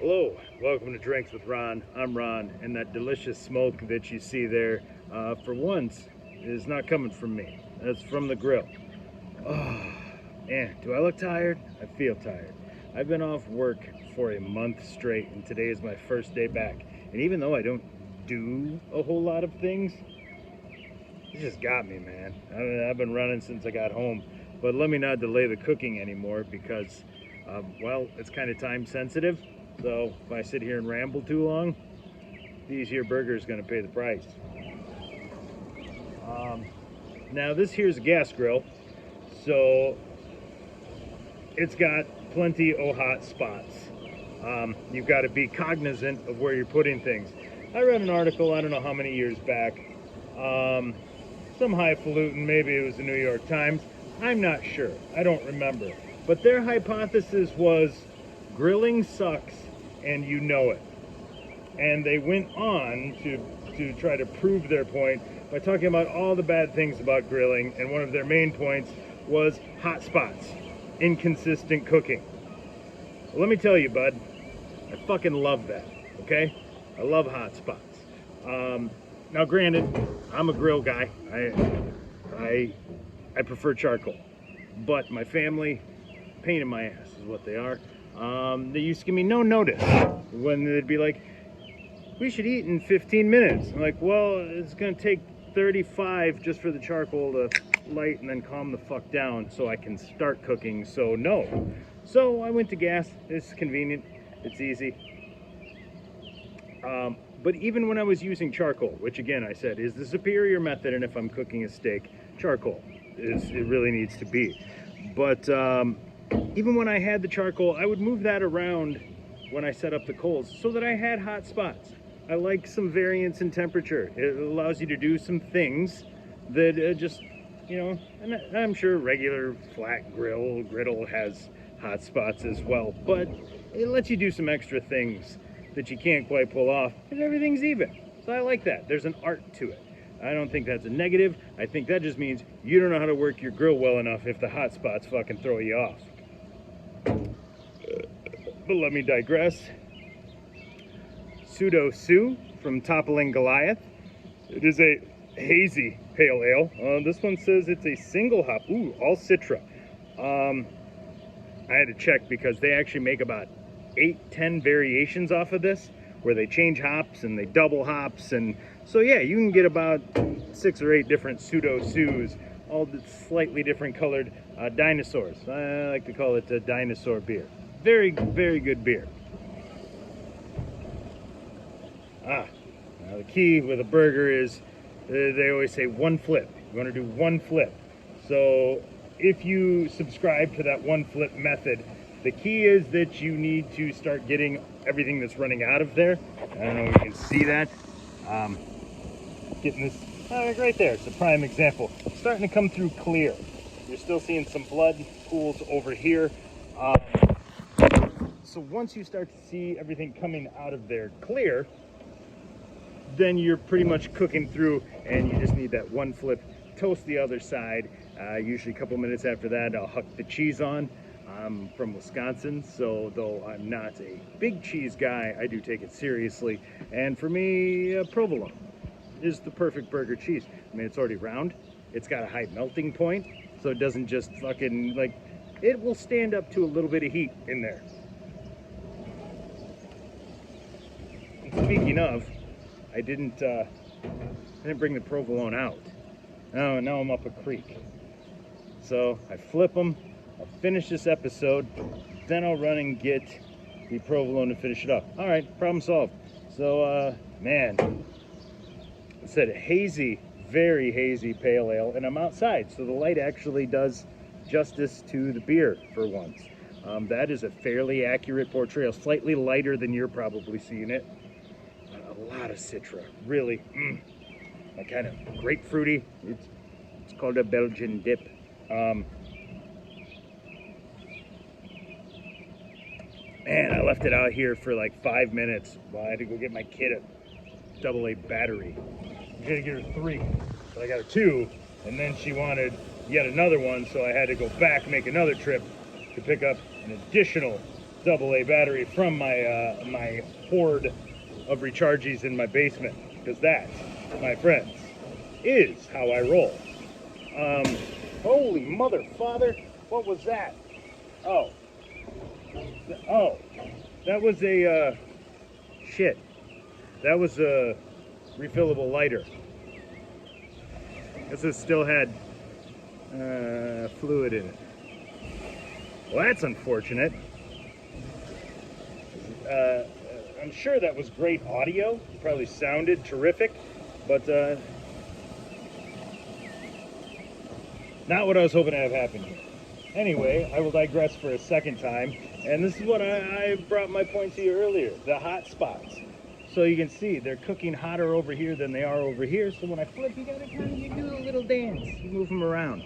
Hello, welcome to Drinks with Ron. I'm Ron, and that delicious smoke that you see there, for once, is not coming from me. That's from the grill. Oh, man, do I look tired? I feel tired. I've been off work for a month straight, and today is my first day back. And even though I don't do a whole lot of things, it just got me, man. I've been running since I got home. But let me not delay the cooking anymore because, well, it's kind of time sensitive. So if I sit here and ramble too long, these here burgers gonna pay the price. Now this here's a gas grill, so it's got plenty of hot spots. You've got to be cognizant of where you're putting things. I read an article, I don't know how many years back, some highfalutin, maybe it was the New York Times, I'm not sure, I don't remember. But their hypothesis was grilling sucks and you know it. And they went on to try to prove their point by talking about all the bad things about grilling, and one of their main points was hot spots, inconsistent cooking. Well, let me tell you, bud, I fucking love that, okay? I love hot spots. Now granted, I'm a grill guy. I prefer charcoal, but my family, pain in my ass is what they are. They used to give me no notice when they'd be like, we should eat in 15 minutes. I'm like, well, it's gonna take 35 just for the charcoal to light and then calm the fuck down so I can start cooking, so no. So I went to gas. It's convenient, it's easy. But even when I was using charcoal, which again I said is the superior method, and if I'm cooking a steak, charcoal it really needs to be. But even when I had the charcoal, I would move that around when I set up the coals so that I had hot spots. I like some variance in temperature. It allows you to do some things that just, you know, and I'm sure regular flat griddle has hot spots as well, but it lets you do some extra things that you can't quite pull off, and everything's even. So I like that. There's an art to it. I don't think that's a negative. I think that just means you don't know how to work your grill well enough if the hot spots fucking throw you off. But let me digress. Pseudo from Toppling Goliath. It is a hazy pale ale. This one says it's a single hop. Ooh, all Citra. I had to check because they actually make about 8-10 variations off of this, where they change hops and they double hops, and so yeah, you can get about 6 or 8 different Pseudo, all slightly different colored dinosaurs. I like to call it a dinosaur beer. Very, very good beer. Now the key with a burger is they always say one flip. You want to do one flip. So if you subscribe to that one flip method, the key is that you need to start getting everything that's running out of there. I don't know if you can see that. Getting this right there. It's a prime example. It's starting to come through clear. You're still seeing some blood pools over here. So once you start to see everything coming out of there clear, then you're pretty much cooking through, and you just need that one flip. Toast the other side. Usually a couple minutes after that, I'll huck the cheese on. I'm from Wisconsin, so though I'm not a big cheese guy, I do take it seriously. And for me, provolone is the perfect burger cheese. I mean, it's already round. It's got a high melting point, so it doesn't just fucking, like, it will stand up to a little bit of heat in there. And speaking of, I didn't bring the provolone out. Now I'm up a creek. So I flip them. I'll finish this episode, then I'll run and get the provolone to finish it up. All right, problem solved. So, man, I said a hazy, very hazy pale ale, and I'm outside, so the light actually does justice to the beer for once. That is a fairly accurate portrayal, slightly lighter than you're probably seeing it. A lot of Citra, really, like kind of grapefruity. It's called a Belgian dip. Man, I left it out here for like 5 minutes while I had to go get my kid a AA battery. I had to get her 3, but I got her 2, and then she wanted yet another one, so I had to go back, make another trip to pick up an additional AA battery from my my hoard of recharges in my basement, because that, my friends, is how I roll. Holy mother father, what was that? Oh, that was a shit. That was a refillable lighter. This still had fluid in it. Well, that's unfortunate. I'm sure that was great audio. It probably sounded terrific, but not what I was hoping to have happen here. Anyway, I will digress for a second time, and this is what I brought my point to you earlier, the hot spots. So you can see they're cooking hotter over here than they are over here, so when I flip, you gotta kind of do a little dance. You move them around.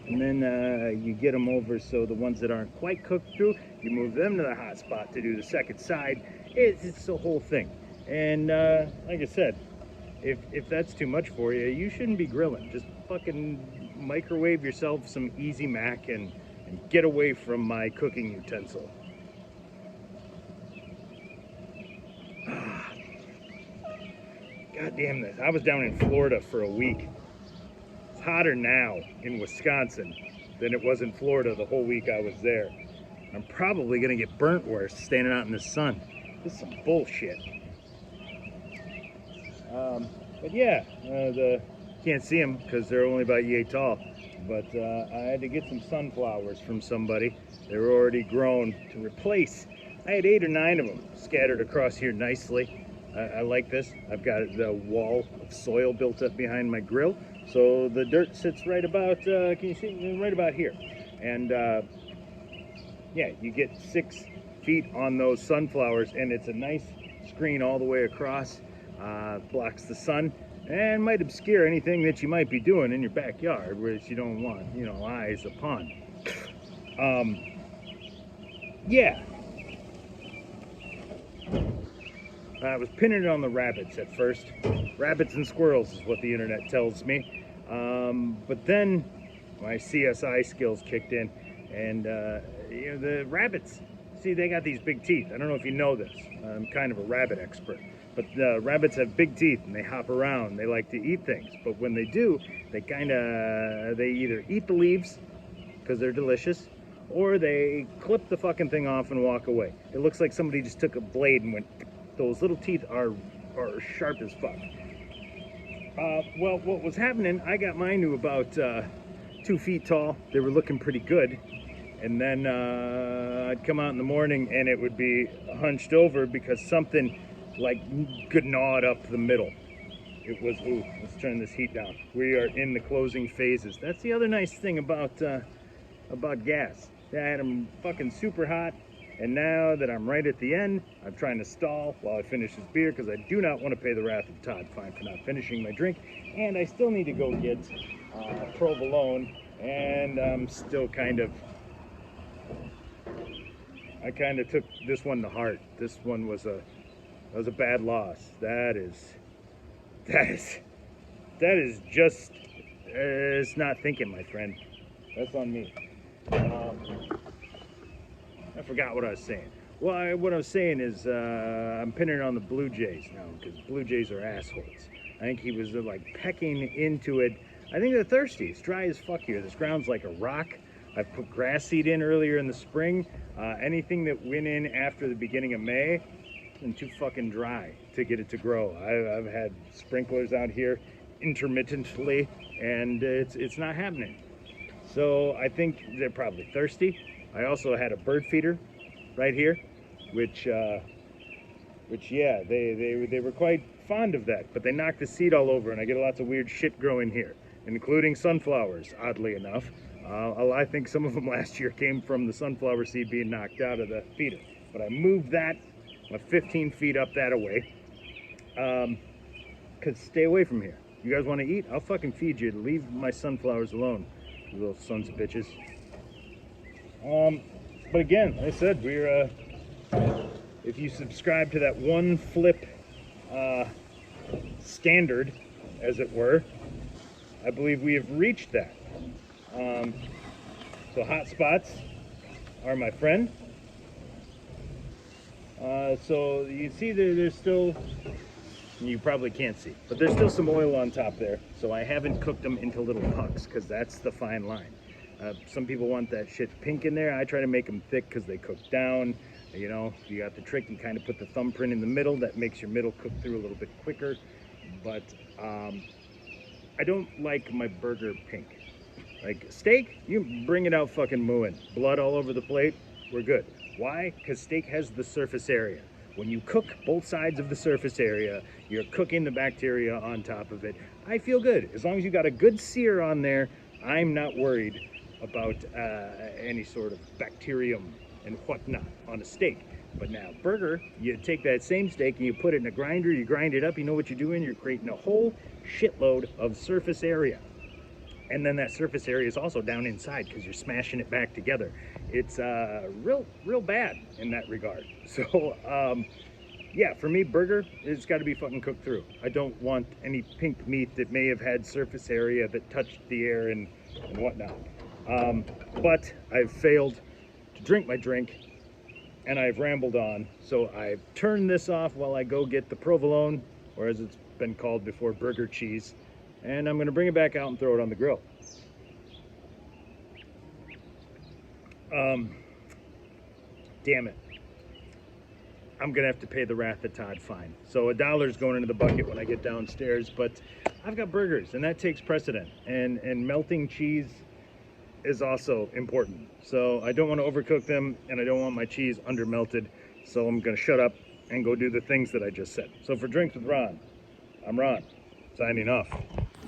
And then you get them over, so the ones that aren't quite cooked through, you move them to the hot spot to do the second side. It's the whole thing. And like I said, if that's too much for you, you shouldn't be grilling. Just fucking microwave yourself some Easy Mac and get away from my cooking utensil. God damn this. I was down in Florida for a week. It's hotter now in Wisconsin than it was in Florida the whole week I was there. I'm probably gonna get burnt worse standing out in the sun. This is some bullshit. But yeah, can't see them because they're only about yay tall. But I had to get some sunflowers from somebody. They were already grown to replace. I had 8 or 9 of them scattered across here nicely. I like this. I've got the wall of soil built up behind my grill, so the dirt sits right about, can you see, right about here. And yeah, you get 6 feet on those sunflowers, and it's a nice screen all the way across. Blocks the sun and might obscure anything that you might be doing in your backyard, which you don't want, you know, eyes upon. Yeah. I was pinning it on the rabbits at first. Rabbits and squirrels is what the internet tells me. But then my CSI skills kicked in, and you know, the rabbits, see, they got these big teeth. I don't know if you know this. I'm kind of a rabbit expert. But rabbits have big teeth and they hop around. They like to eat things. But when they do, they they either eat the leaves because they're delicious, or they clip the fucking thing off and walk away. It looks like somebody just took a blade and went, those little teeth are sharp as fuck. Well, what was happening, I got mine to about 2 feet tall. They were looking pretty good. And then I'd come out in the morning and it would be hunched over because something like could gnaw it up the middle. It was, ooh, let's turn this heat down. We are in the closing phases. That's the other nice thing about gas. I had them fucking super hot, and now that I'm right at the end, I'm trying to stall while I finish this beer because I do not want to pay the wrath of Todd Fine for not finishing my drink, and I still need to go get provolone, and I'm still kind of, I kind of took this one to heart. This one was a bad loss. That is just, it's not thinking, my friend. That's on me. I forgot what I was saying. Well, what I was saying is I'm pinning it on the Blue Jays now because Blue Jays are assholes. I think he was like pecking into it. I think they're thirsty. It's dry as fuck here. This ground's like a rock. I put grass seed in earlier in the spring. Anything that went in after the beginning of May, and too fucking dry to get it to grow. I've had sprinklers out here intermittently, and it's not happening. So I think they're probably thirsty. I also had a bird feeder right here, which yeah, they were quite fond of that, but they knocked the seed all over, and I get lots of weird shit growing here, including sunflowers, oddly enough. I think some of them last year came from the sunflower seed being knocked out of the feeder, but I moved that 15 feet up that away, cause stay away from here. You guys want to eat? I'll fucking feed you. Leave my sunflowers alone, you little sons of bitches. But again, like I said, we're if you subscribe to that one flip standard, as it were, I believe we have reached that. So hot spots are my friend. So you see there's still, you probably can't see, but there's still some oil on top there. So I haven't cooked them into little pucks because that's the fine line. Some people want that shit pink in there. I try to make them thick because they cook down. You know, you got the trick. You kind of put the thumbprint in the middle. That makes your middle cook through a little bit quicker. But I don't like my burger pink. Like steak, you bring it out fucking mooing. Blood all over the plate, we're good. Why? Because steak has the surface area. When you cook both sides of the surface area, you're cooking the bacteria on top of it. I feel good. As long as you got a good sear on there, I'm not worried about any sort of bacterium and whatnot on a steak. But now, burger, you take that same steak and you put it in a grinder, you grind it up, you know what you're doing? You're creating a whole shitload of surface area. And then that surface area is also down inside because you're smashing it back together. It's real bad in that regard. So, yeah, for me, burger, it's got to be fucking cooked through. I don't want any pink meat that may have had surface area that touched the air and whatnot. But I've failed to drink my drink, and I've rambled on. So I've turned this off while I go get the provolone, or as it's been called before, burger cheese. And I'm going to bring it back out and throw it on the grill. Damn it. I'm going to have to pay the Wrath of Todd fine. So $1 is going into the bucket when I get downstairs, but I've got burgers, and that takes precedent. And melting cheese is also important. So I don't want to overcook them, and I don't want my cheese under melted. So I'm going to shut up and go do the things that I just said. So for Drinks with Ron, I'm Ron, signing off.